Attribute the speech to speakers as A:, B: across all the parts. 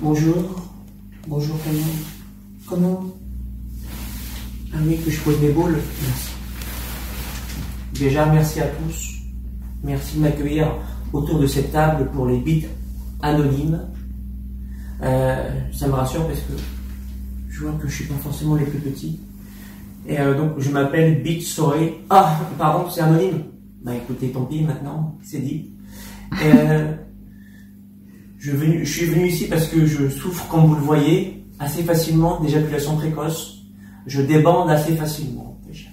A: Bonjour. Bonjour, comment? Ah oui, que je pose mes boules. Merci. Déjà, merci à tous. Merci de m'accueillir autour de cette table pour les bits anonymes. Ça me rassure parce que je vois que je suis pas forcément les plus petits. Et donc, je m'appelle Bitsoy. Ah, pardon, c'est anonyme. Bah écoutez, tant pis, maintenant, c'est dit. Je suis venu ici parce que je souffre, comme vous le voyez, assez facilement d'éjaculation précoce. Je débande assez facilement, déjà.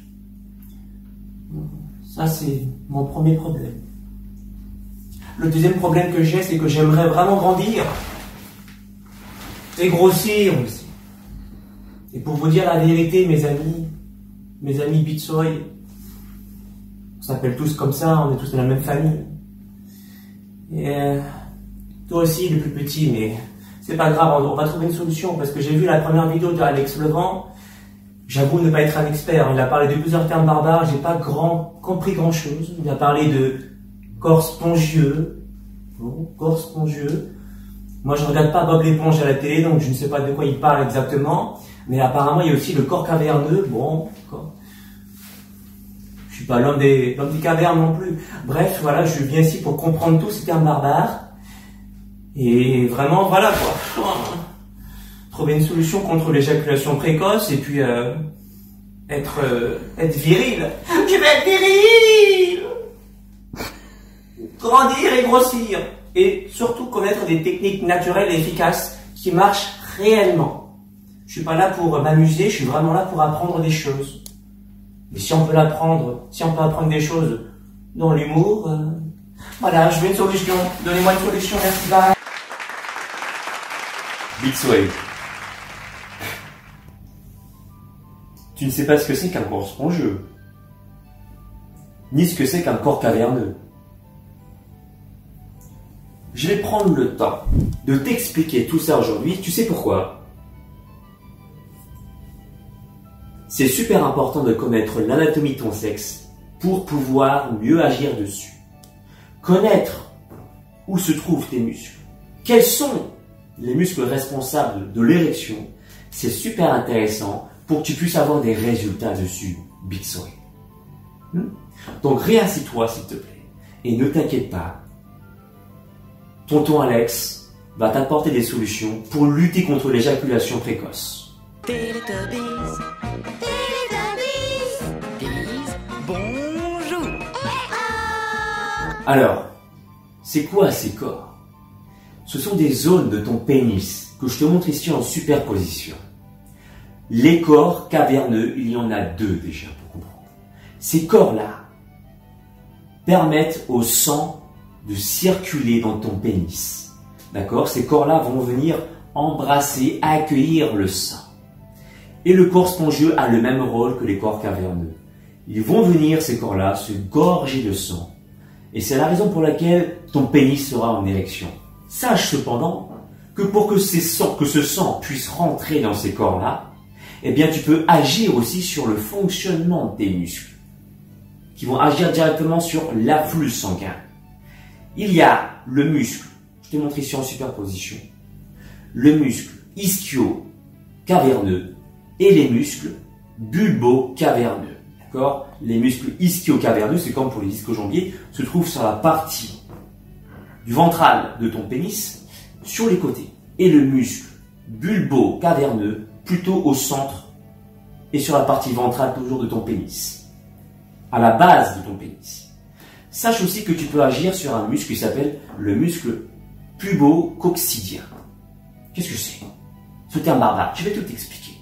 A: Ça, c'est mon premier problème. Le deuxième problème que j'ai, c'est que j'aimerais vraiment grandir. Et grossir aussi. Et pour vous dire la vérité, mes amis Bitsoy, on s'appelle tous comme ça, on est tous de la même famille. Et toi aussi, le plus petit, mais c'est pas grave, on va trouver une solution, parce que j'ai vu la première vidéo de Alex Legrand. J'avoue ne pas être un expert, il a parlé de plusieurs termes barbares, j'ai pas compris grand chose. Il a parlé de corps spongieux. Bon, corps spongieux. Moi je regarde pas Bob l'éponge à la télé, donc je ne sais pas de quoi il parle exactement. Mais apparemment il y a aussi le corps caverneux. Bon, d'accord. Je suis pas l'homme des cavernes non plus. Bref, voilà, je viens ici pour comprendre tous ces termes barbares. Et vraiment, voilà quoi. Trouver une solution contre l'éjaculation précoce et puis être viril. Je vais être viril. Grandir et grossir. Et surtout connaître des techniques naturelles et efficaces qui marchent réellement. Je suis pas là pour m'amuser, je suis vraiment là pour apprendre des choses. Et si on peut apprendre des choses dans l'humour, voilà, je veux une solution. Donnez-moi une solution, merci, bye.
B: Bitsoy. Tu ne sais pas ce que c'est qu'un corps spongieux, ni ce que c'est qu'un corps caverneux. Je vais prendre le temps de t'expliquer tout ça aujourd'hui. Tu sais pourquoi? C'est super important de connaître l'anatomie de ton sexe pour pouvoir mieux agir dessus. Connaître où se trouvent tes muscles. Quels sont les muscles responsables de l'érection? C'est super intéressant pour que tu puisses avoir des résultats dessus, Bitsoy. Donc réassis-toi s'il te plaît et ne t'inquiète pas. Tonton Alex va t'apporter des solutions pour lutter contre l'éjaculation précoce.
C: Bonjour.
B: Alors, c'est quoi ces corps? Ce sont des zones de ton pénis que je te montre ici en superposition. Les corps caverneux, il y en a deux déjà pour comprendre. Ces corps-là permettent au sang de circuler dans ton pénis. D'accord? Ces corps-là vont venir embrasser, accueillir le sang. Et le corps spongieux a le même rôle que les corps caverneux. Ils vont venir, ces corps-là, se gorger de sang. Et c'est la raison pour laquelle ton pénis sera en érection. Sache cependant que pour que ce sang puisse rentrer dans ces corps-là, eh bien tu peux agir aussi sur le fonctionnement des muscles, qui vont agir directement sur l'afflux sanguin. Il y a le muscle, je te montre ici en superposition, le muscle ischio-caverneux et les muscles bulbo-caverneux. D'accord? Les muscles ischio-caverneux, c'est comme pour les ischio-jambiers, se trouvent sur la partie du ventral de ton pénis, sur les côtés. Et le muscle bulbo-caverneux, plutôt au centre et sur la partie ventrale toujours de ton pénis, à la base de ton pénis. Sache aussi que tu peux agir sur un muscle qui s'appelle le muscle pubococcydien. Qu'est-ce que c'est? Ce terme barbare, je vais tout t'expliquer.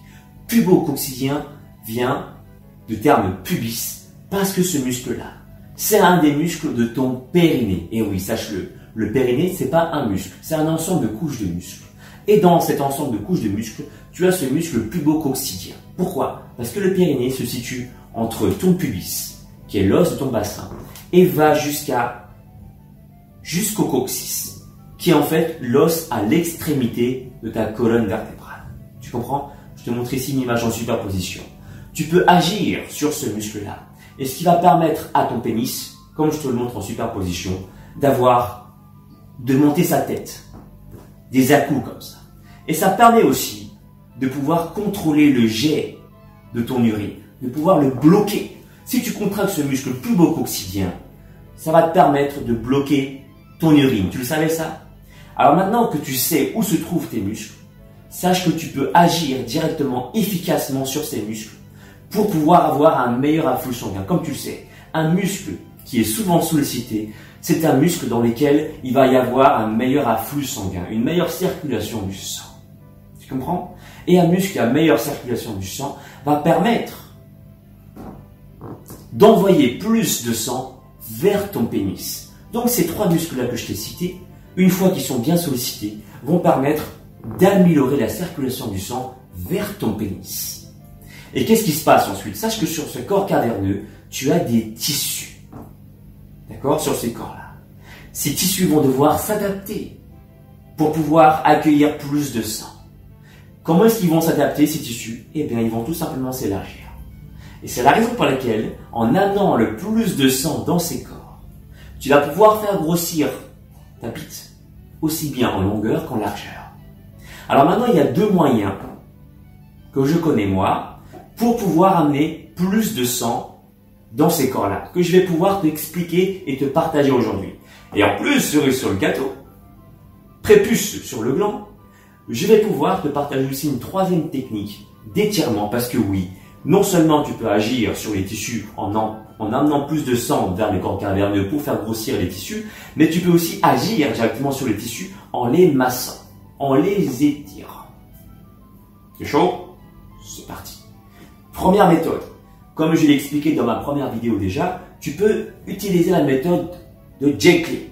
B: Pubococcydien vient du terme pubis, parce que ce muscle-là, c'est un des muscles de ton périnée. Et oui, sache-le, le périnée, c'est pas un muscle, c'est un ensemble de couches de muscles. Et dans cet ensemble de couches de muscles, tu as ce muscle pubococcydien. Pourquoi? Parce que le périnée se situe entre ton pubis, qui est l'os de ton bassin, et va jusqu'au coccyx, qui est en fait l'os à l'extrémité de ta colonne vertébrale. Tu comprends? Je te montre ici une image en superposition. Tu peux agir sur ce muscle-là, et ce qui va permettre à ton pénis, comme je te le montre en superposition, de monter sa tête, des à-coups comme ça. Et ça permet aussi de pouvoir contrôler le jet de ton urine, de pouvoir le bloquer. Si tu contractes ce muscle pubo-coccidien, ça va te permettre de bloquer ton urine. Tu le savais ça? Alors maintenant que tu sais où se trouvent tes muscles, sache que tu peux agir directement, efficacement sur ces muscles pour pouvoir avoir un meilleur afflux sanguin. Comme tu le sais, un muscle qui est souvent sollicité, c'est un muscle dans lequel il va y avoir un meilleur afflux sanguin, une meilleure circulation du sang. Tu comprends? Et un muscle qui a une meilleure circulation du sang va permettre d'envoyer plus de sang vers ton pénis. Donc ces trois muscles-là que je t'ai cités, une fois qu'ils sont bien sollicités, vont permettre d'améliorer la circulation du sang vers ton pénis. Et qu'est-ce qui se passe ensuite? Sache que sur ce corps caverneux, tu as des tissus. D'accord? Sur ces corps-là. Ces tissus vont devoir s'adapter pour pouvoir accueillir plus de sang. Comment est-ce qu'ils vont s'adapter, ces tissus? Eh bien, ils vont tout simplement s'élargir. Et c'est la raison pour laquelle, en amenant le plus de sang dans ces corps, tu vas pouvoir faire grossir ta bite, aussi bien en longueur qu'en largeur. Alors maintenant, il y a deux moyens que je connais moi pour pouvoir amener plus de sang dans ces corps-là, que je vais pouvoir t'expliquer et te partager aujourd'hui. Et en plus, cerise sur le gâteau, prépuce sur le gland, je vais pouvoir te partager aussi une troisième technique d'étirement, parce que oui, non seulement tu peux agir sur les tissus en amenant plus de sang vers le corps caverneux pour faire grossir les tissus, mais tu peux aussi agir directement sur les tissus en les massant, en les étirant. C'est chaud? C'est parti. Première méthode. Comme je l'ai expliqué dans ma première vidéo déjà, tu peux utiliser la méthode de Jekyll.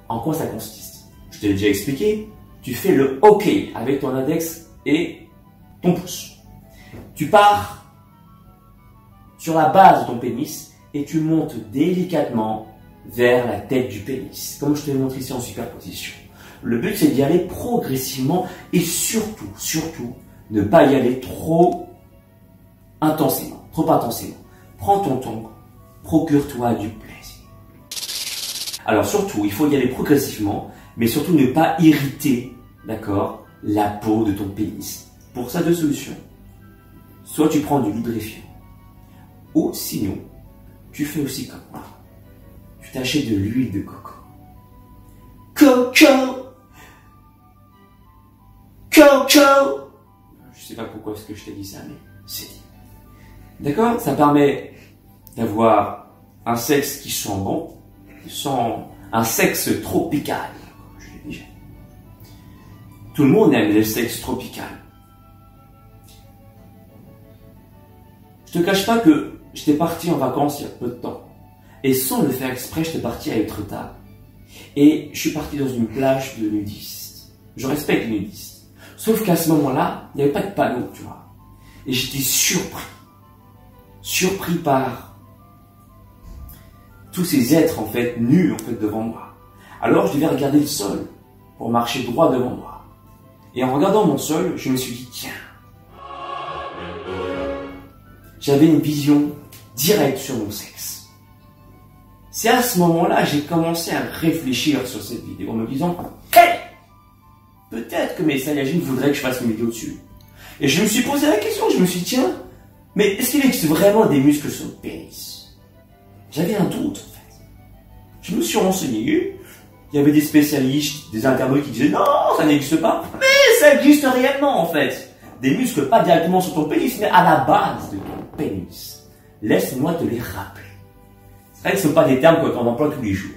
B: En quoi ça consiste? Je te l'ai déjà expliqué. Tu fais le OK avec ton index et ton pouce. Tu pars sur la base de ton pénis et tu montes délicatement vers la tête du pénis, comme je te l'ai montré ici en superposition. Le but, c'est d'y aller progressivement et surtout, ne pas y aller trop intensément. Prends ton temps, procure-toi du plaisir. Alors surtout, il faut y aller progressivement, mais surtout ne pas irriter, d'accord, la peau de ton pénis. Pour ça, deux solutions. Soit tu prends du lubrifiant, ou sinon, tu fais aussi comme moi. Tu t'achètes de l'huile de coco. Coco! Je sais pas pourquoi est-ce que je t'ai dit ça, mais c'est dit. D'accord? Ça permet d'avoir un sexe qui sent bon, un sexe tropical, comme je l'ai déjà. Tout le monde aime le sexe tropical. Je te cache pas que j'étais parti en vacances il y a peu de temps. Et sans le faire exprès, j'étais parti à Etretat. Et je suis parti dans une plage de nudistes. Je respecte les nudistes. Sauf qu'à ce moment-là, il n'y avait pas de panneau, tu vois. Et j'étais surpris par tous ces êtres, en fait, nus, en fait, devant moi. Alors, je devais regarder le sol pour marcher droit devant moi. Et en regardant mon sol, je me suis dit, tiens, j'avais une vision directe sur mon sexe. C'est à ce moment-là, j'ai commencé à réfléchir sur cette vidéo en me disant, hey, peut-être que mes Saiyajins voudraient que je fasse une vidéo dessus. Et je me suis posé la question, je me suis dit, tiens, mais est-ce qu'il existe vraiment des muscles sur le pénis? J'avais un doute, en fait. Je me suis renseigné, il y avait des spécialistes, des internautes qui disaient, non, ça n'existe pas. Mais ça existe réellement, en fait. Des muscles pas directement sur ton pénis, mais à la base de ton pénis. Laisse-moi te les rappeler. C'est vrai que ce ne sont pas des termes qu'on emploie tous les jours.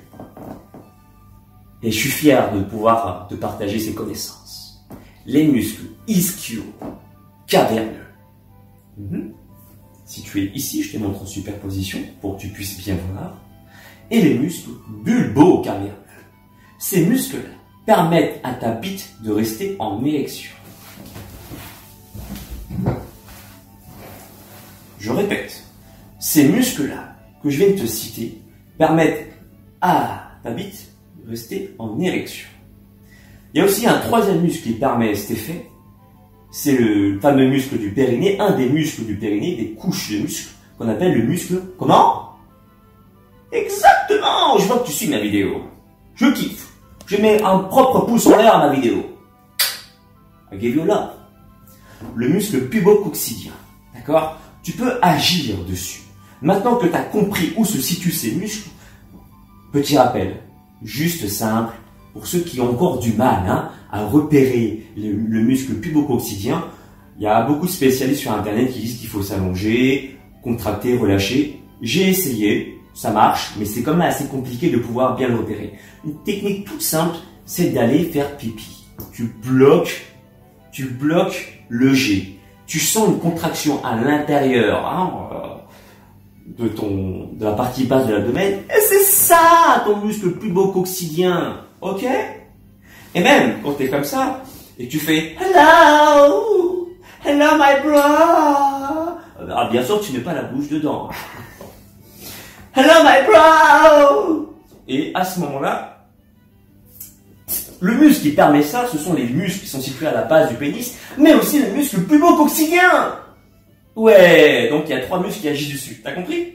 B: Et je suis fier de pouvoir te partager ces connaissances. Les muscles ischio-caverneux. Situés ici, je te montre en superposition pour que tu puisses bien voir. Et les muscles bulbo-caverneux. Ces muscles-là permettent à ta bite de rester en érection. Je répète, ces muscles-là que je viens de te citer permettent à ta bite de rester en érection. Il y a aussi un troisième muscle qui permet cet effet, c'est le fameux muscle du périnée, un des muscles du périnée, des couches de muscles, qu'on appelle le muscle, comment? Exactement! Je vois que tu suis ma vidéo. Je kiffe. Je mets un propre pouce en l'air à ma vidéo. I give you love. Le muscle pubococcydien, d'accord? Tu peux agir dessus. Maintenant que tu as compris où se situent ces muscles, petit rappel, juste simple, pour ceux qui ont encore du mal à repérer le muscle pubococcydien, il y a beaucoup de spécialistes sur Internet qui disent qu'il faut s'allonger, contracter, relâcher. J'ai essayé, ça marche, mais c'est quand même assez compliqué de pouvoir bien le repérer. Une technique toute simple, c'est d'aller faire pipi. Tu bloques le G. Tu sens une contraction à l'intérieur de la partie basse de l'abdomen. Et c'est ça ton muscle pubococcydien. Ok? Et même quand tu es comme ça, et tu fais hello, hello my bro. Alors bien sûr, tu mets pas la bouche dedans. Hello my bro. Et à ce moment-là, le muscle qui permet ça, ce sont les muscles qui sont situés à la base du pénis, mais aussi le muscle pubococcydien. Ouais, donc il y a 3 muscles qui agissent dessus. T'as compris?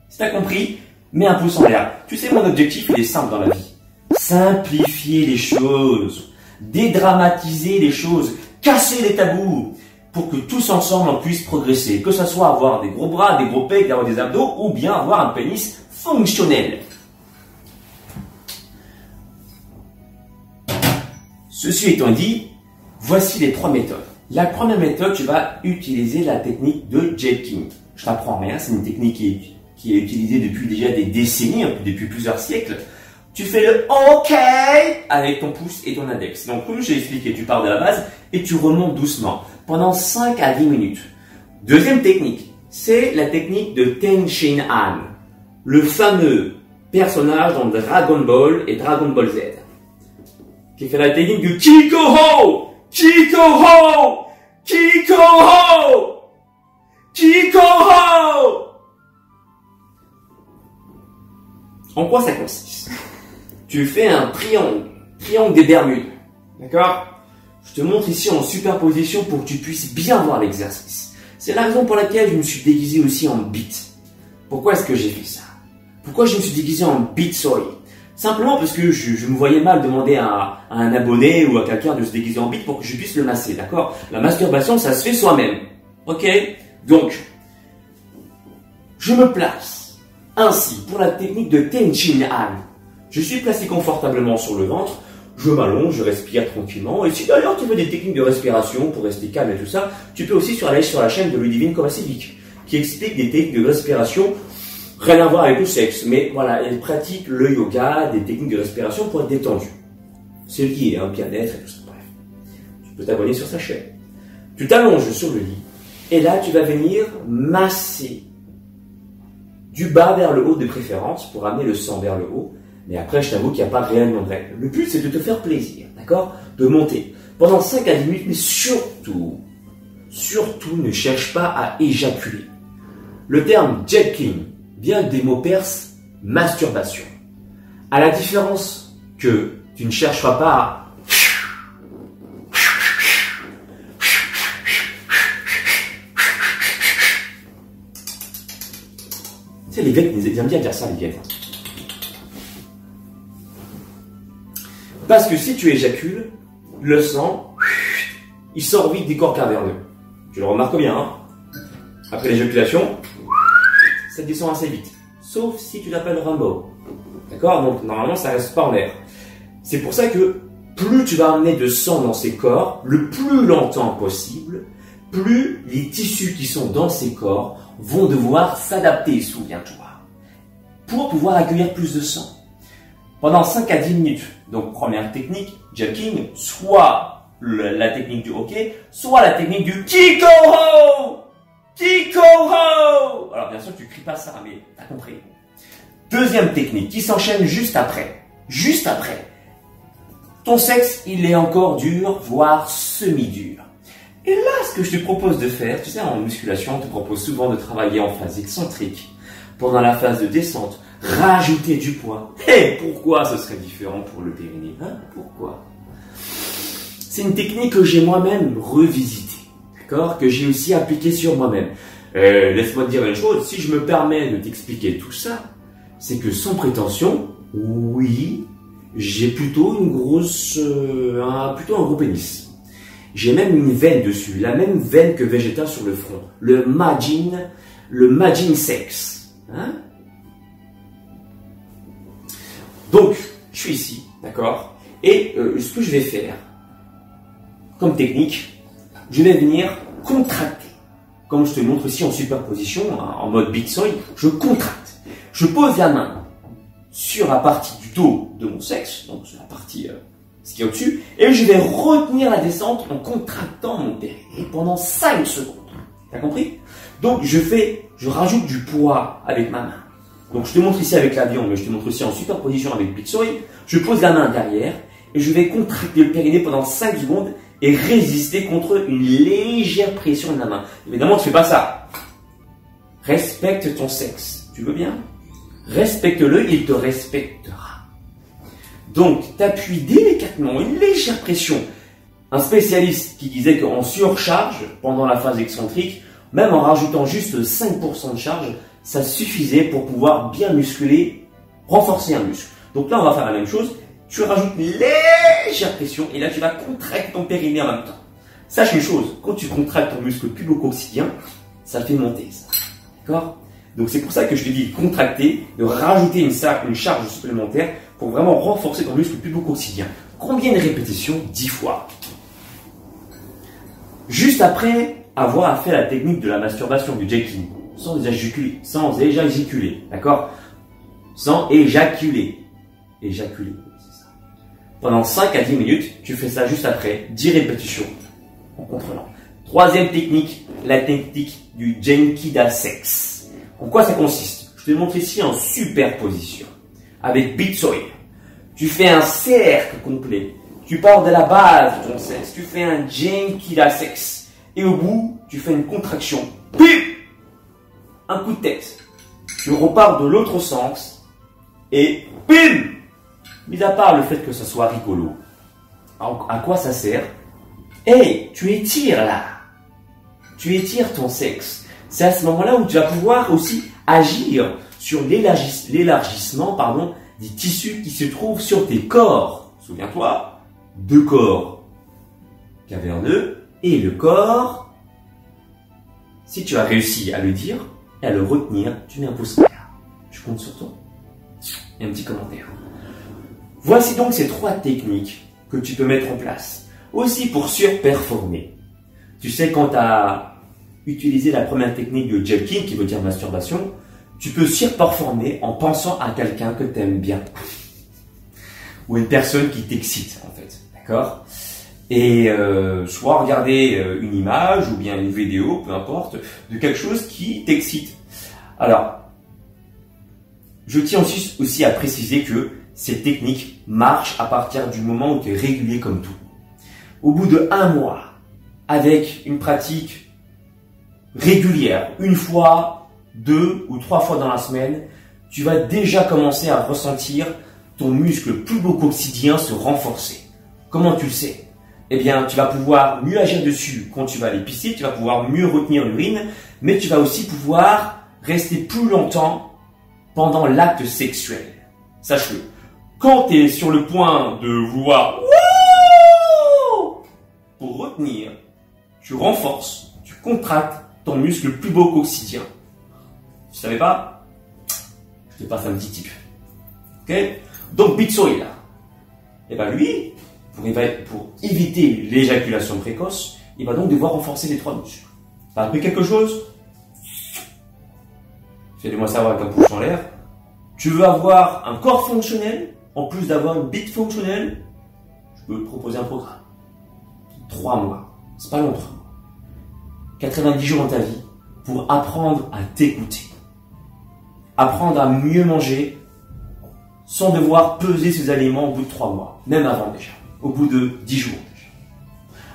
B: Si t'as compris, mets un pouce en l'air. Tu sais, mon objectif, il est simple dans la vie. Simplifier les choses, dédramatiser les choses, casser les tabous, pour que tous ensemble on puisse progresser. Que ce soit avoir des gros bras, des gros pecs, avoir des abdos, ou bien avoir un pénis fonctionnel. Ceci étant dit, voici les 3 méthodes. La première méthode, tu vas utiliser la technique de jelqing. Je t'apprends rien, c'est une technique qui est utilisée depuis déjà des décennies, depuis plusieurs siècles. Tu fais le OK avec ton pouce et ton index. Donc, comme j'ai expliqué, tu pars de la base et tu remontes doucement pendant 5 à 10 minutes. Deuxième technique, c'est la technique de Ten Shin Han, le fameux personnage dans Dragon Ball et Dragon Ball Z, qui fait la technique du Kiko-Ho! Kiko-Ho! Kiko-Ho! Kiko-Ho! En quoi ça consiste? Tu fais un triangle des Bermudes. D'accord? Je te montre ici en superposition pour que tu puisses bien voir l'exercice. C'est la raison pour laquelle je me suis déguisé aussi en bite. Pourquoi est-ce que j'ai fait ça? Pourquoi je me suis déguisé en bite soy? Simplement parce que je me voyais mal demander à un abonné ou à quelqu'un de se déguiser en bite pour que je puisse le masser, d'accord? La masturbation, ça se fait soi-même. Ok? Donc, je me place ainsi pour la technique de Ten Shin Han. Je suis placé confortablement sur le ventre, je m'allonge, je respire tranquillement. Et si d'ailleurs tu veux des techniques de respiration pour rester calme et tout ça, tu peux aussi aller sur la chaîne de Ludivine Kovacevic, qui explique des techniques de respiration. Rien à voir avec le sexe, mais voilà, elle pratique le yoga, des techniques de respiration pour être détendu. C'est lié, bien-être et tout ça, bref. Tu peux t'abonner sur sa chaîne. Tu t'allonges sur le lit, et là, tu vas venir masser du bas vers le haut de préférence, pour amener le sang vers le haut. Mais après, je t'avoue qu'il n'y a pas réellement de règle. Le but, c'est de te faire plaisir, d'accord? De monter pendant 5 à 10 minutes, mais surtout, ne cherche pas à éjaculer. Le terme jelqing vient des mots perses masturbation. À la différence que tu ne chercheras pas à tu sais, les Grecs, ils aiment bien dire ça, les Grecs. Parce que si tu éjacules, le sang, il sort vite du corps caverneux. Tu le remarques bien, hein? Après l'éjaculation, ça descend assez vite. Sauf si tu l'appelles Rambo. D'accord? Donc, normalement, ça reste pas en l'air. C'est pour ça que plus tu vas amener de sang dans ces corps, le plus longtemps possible, plus les tissus qui sont dans ces corps vont devoir s'adapter, souviens-toi, pour pouvoir accueillir plus de sang. Pendant 5 à 10 minutes. Donc, première technique, jelqing, soit la technique du hockey, soit la technique du Kiko-Ho! Kiko-Ho! Alors, bien sûr, tu cries pas ça, mais t'as compris. Deuxième technique qui s'enchaîne juste après. Juste après. Ton sexe, il est encore dur, voire semi-dur. Et là, ce que je te propose de faire, tu sais, en musculation, on te propose souvent de travailler en phase excentrique. Pendant la phase de descente, rajouter du poids. Et pourquoi ce serait différent pour le périnée, hein? Pourquoi? C'est une technique que j'ai moi-même revisitée, d'accord? Que j'ai aussi appliquée sur moi-même. Laisse-moi te dire une chose, si je me permets de t'expliquer tout ça, c'est que sans prétention, oui, j'ai plutôt plutôt un gros pénis. J'ai même une veine dessus, la même veine que Vegeta sur le front. Le Majin Sex. Hein? Donc, je suis ici, d'accord? Et ce que je vais faire, comme technique, je vais venir contracter. Comme je te montre ici en superposition, hein, en mode Bitsoy, je contracte. Je pose la main sur la partie du dos de mon sexe, donc sur la partie ce qui est au-dessus, et je vais retenir la descente en contractant mon périnée pendant 5 secondes. T'as compris? Donc je rajoute du poids avec ma main. Donc je te montre ici avec l'avion, mais je te montre aussi en superposition avec Bitsoy. Je pose la main derrière et je vais contracter le périnée pendant 5 secondes et résister contre une légère pression de la main. Évidemment, tu fais pas ça. Respecte ton sexe. Tu veux bien? Respecte-le, il te respectera. Donc, t'appuies délicatement, une légère pression. Un spécialiste qui disait qu'en surcharge, pendant la phase excentrique, même en rajoutant juste 5% de charge, ça suffisait pour pouvoir bien muscler, renforcer un muscle. Donc là, on va faire la même chose. Tu rajoutes une légère pression et là, tu vas contracter ton périnée en même temps. Sache une chose, quand tu contractes ton muscle pubo-coccidien, ça fait monter ça. D'accord? Donc c'est pour ça que je te dis de contracter, de rajouter une charge supplémentaire pour vraiment renforcer ton muscle pubo-coccidien. Combien de répétitions? 10 fois. Juste après avoir fait la technique de la masturbation, du jacking, sans éjaculer, d'accord? Sans éjaculer. Éjaculer, c'est ça. Pendant 5 à 10 minutes, tu fais ça juste après, 10 répétitions, en contrôlant. Troisième technique, la technique du Genkida Sex. En quoi ça consiste? Je te montre ici en superposition. Avec Bitsoy. Tu fais un cercle complet. Tu pars de la base de ton sexe. Tu fais un Genkida Sex. Et au bout, tu fais une contraction. Puis, un coup de tête. Tu repars de l'autre sens. Et bim! Mis à part le fait que ça soit rigolo. À quoi ça sert? Hey, tu étires là. Tu étires ton sexe. C'est à ce moment-là où tu vas pouvoir aussi agir sur l'élargissement, des tissus qui se trouvent sur tes corps. Souviens-toi, 2 corps caverneux et le corps. Si tu as réussi à le dire et à le retenir, tu mets un pouce en l'air. Je compte sur toi. Et un petit commentaire. Voici donc ces 3 techniques que tu peux mettre en place. Aussi pour surperformer. Tu sais, quand tu as utilisé la première technique de jelking, qui veut dire masturbation, tu peux surperformer en pensant à quelqu'un que tu aimes bien. Ou une personne qui t'excite, en fait. D'accord? Et soit regarder une image ou bien une vidéo, peu importe, de quelque chose qui t'excite. Alors, je tiens aussi à préciser que cette technique marche à partir du moment où tu es régulier comme tout. Au bout de 1 mois, avec une pratique régulière, 1 fois, 2 ou 3 fois dans la semaine, tu vas déjà commencer à ressentir ton muscle pubo-coccidien se renforcer. Comment tu le sais? Eh bien, tu vas pouvoir mieux agir dessus quand tu vas aller pisser, tu vas pouvoir mieux retenir l'urine, mais tu vas aussi pouvoir rester plus longtemps pendant l'acte sexuel. Sache-le. Quand tu es sur le point de vouloir pour retenir, tu renforces, tu contractes ton muscle pubo-coccidien. Tu savais pas? Je te passe un petit tip. Ok? Donc Bitsoy là, et ben lui, pour éviter l'éjaculation précoce, il va donc devoir renforcer les 3 muscles. T'as appris quelque chose? Fais-le-moi savoir avec un pouce en l'air. Tu veux avoir un corps fonctionnel, en plus d'avoir une bite fonctionnelle, je peux te proposer un programme. 3 mois. C'est pas long, 3 mois. 90 jours dans ta vie pour apprendre à t'écouter. Apprendre à mieux manger sans devoir peser ses aliments au bout de 3 mois. Même avant déjà. Au bout de 10 jours déjà.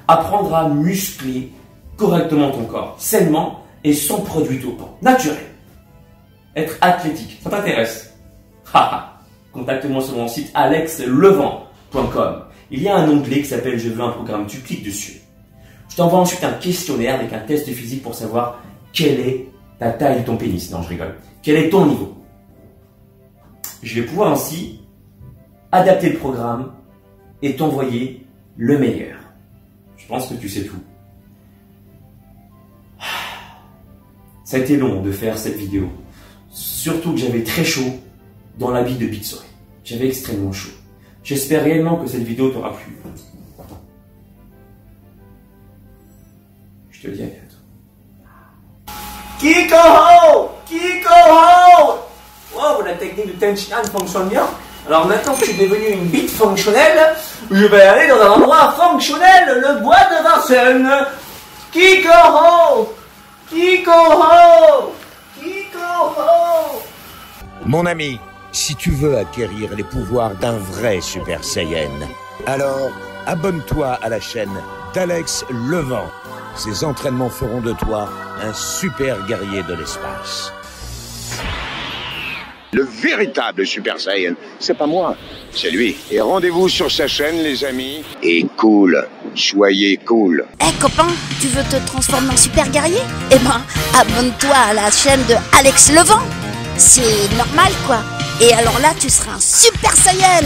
B: Apprendre à muscler correctement ton corps. Sainement et sans produits dopants. Naturel. Être athlétique. Ça t'intéresse? Contacte-moi sur mon site alexlevent.com. Il y a un onglet qui s'appelle « Je veux un programme ». Tu cliques dessus. Je t'envoie ensuite un questionnaire avec un test physique pour savoir quelle est ta taille de ton pénis. Non, je rigole. Quel est ton niveau? Je vais pouvoir ainsi adapter le programme et t'envoyer le meilleur. Je pense que tu sais tout. Ça a été long de faire cette vidéo. Surtout que j'avais très chaud dans l'habit de Bitsoy. J'avais extrêmement chaud. J'espère réellement que cette vidéo t'aura plu. Je te le dis à bientôt.
A: Kiko-ho! Kiko-ho! Wow, la technique de Tenchi-Han fonctionne bien. Alors maintenant que je suis devenu une bite fonctionnelle, je vais aller dans un endroit fonctionnel, le bois de Vincennes. Kiko-ho! Kiko-ho! Kiko-ho!
D: Mon ami, si tu veux acquérir les pouvoirs d'un vrai Super Saiyan, alors abonne-toi à la chaîne d'Alex Levent. Ces entraînements feront de toi un super guerrier de l'espace.
E: Le véritable Super Saiyan, c'est pas moi, c'est lui. Et rendez-vous sur sa chaîne, les amis. Et cool, soyez cool.
F: Eh copain, tu veux te transformer en super guerrier? Eh ben, abonne-toi à la chaîne de Alex Levent. C'est normal quoi. Et alors là, tu seras un Super Saiyan.